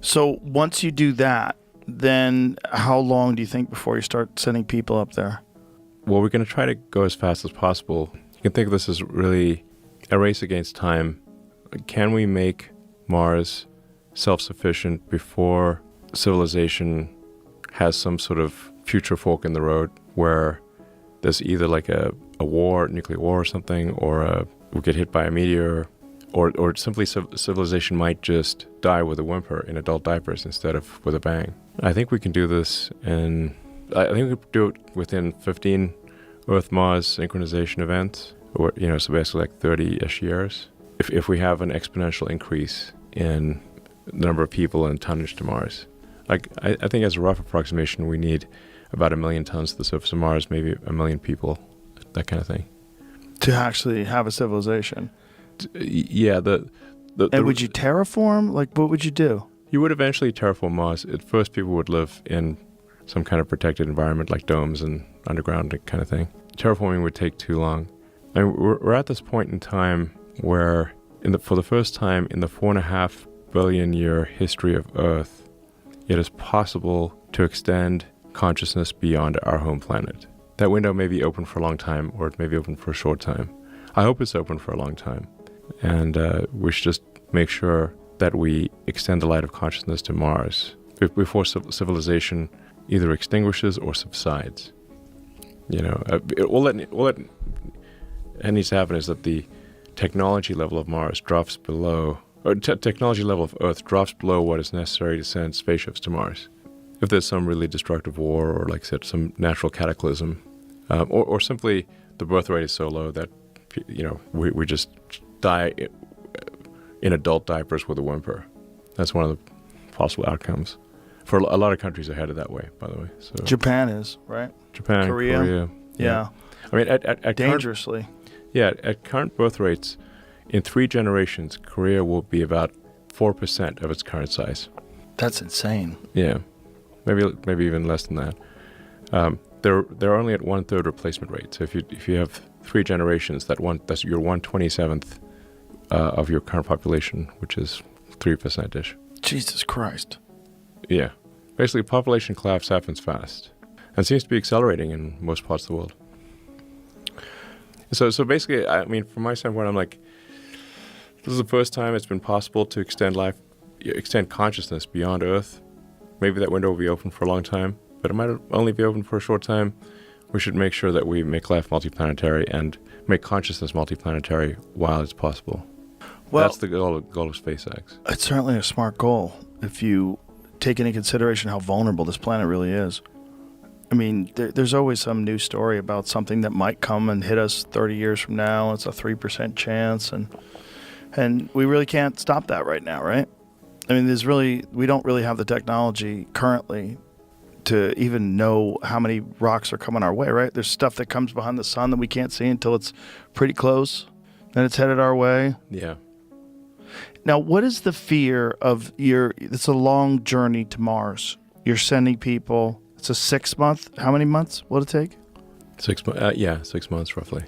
So once you do that, then how long do you think before you start sending people up there? Well, we're going to try to go as fast as possible. You can think of this as really a race against time. Can we make Mars self-sufficient before civilization has some sort of future fork in the road where there's either like a war, nuclear war or something, or we get hit by a meteor, or simply civilization might just die with a whimper in adult diapers instead of with a bang. I think we can do this, and I think we can do it within 15 Earth-Mars synchronization events, or so basically like 30-ish years. If we have an exponential increase in the number of people and tonnage to Mars. Like I think as a rough approximation, we need about 1 million tons to the surface of Mars, maybe 1 million people, that kind of thing. To actually have a civilization? Yeah. And would you terraform? Like, what would you do? You would eventually terraform Mars. At first, people would live in some kind of protected environment like domes and underground kind of thing. Terraforming would take too long. And we're at this point in time where, for the first time in the 4.5 billion year history of Earth, it is possible to extend consciousness beyond our home planet. That window may be open for a long time, or it may be open for a short time. I hope it's open for a long time. And we should just make sure that we extend the light of consciousness to Mars before civilization either extinguishes or subsides. All that needs to happen is that the technology level of Mars drops below, or technology level of Earth drops below what is necessary to send spaceships to Mars. If there's some really destructive war, or like I said, some natural cataclysm, or simply the birth rate is so low that we just die in adult diapers with a whimper. That's one of the possible outcomes. For a lot of countries are headed that way, by the way. So Japan is, right? Japan, Korea. Yeah. I mean, at dangerously. At current birth rates, in 3 generations, Korea will be about 4% of its current size. That's insane. Yeah, maybe even less than that. They're only at 1/3 replacement rate. So if you have 3 generations, that's your 1/27th of your current population, which is 3%-ish. Jesus Christ. Yeah, basically population collapse happens fast, and seems to be accelerating in most parts of the world. So basically, I mean, from my standpoint, I'm like, this is the first time it's been possible to extend consciousness beyond Earth. Maybe that window will be open for a long time, but it might only be open for a short time. We should make sure that we make life multiplanetary and make consciousness multiplanetary while it's possible. Well, that's the goal of SpaceX. It's certainly a smart goal if you take into consideration how vulnerable this planet really is. I mean, there's always some new story about something that might come and hit us 30 years from now. It's a 3% chance, and we really can't stop that right now, right? I mean, we don't really have the technology currently to even know how many rocks are coming our way, right? There's stuff that comes behind the sun that we can't see until it's pretty close, and it's headed our way. Yeah. Now, what is the fear of it's a long journey to Mars. You're sending people. It's a 6 month. How many months will it take? 6 months. 6 months roughly.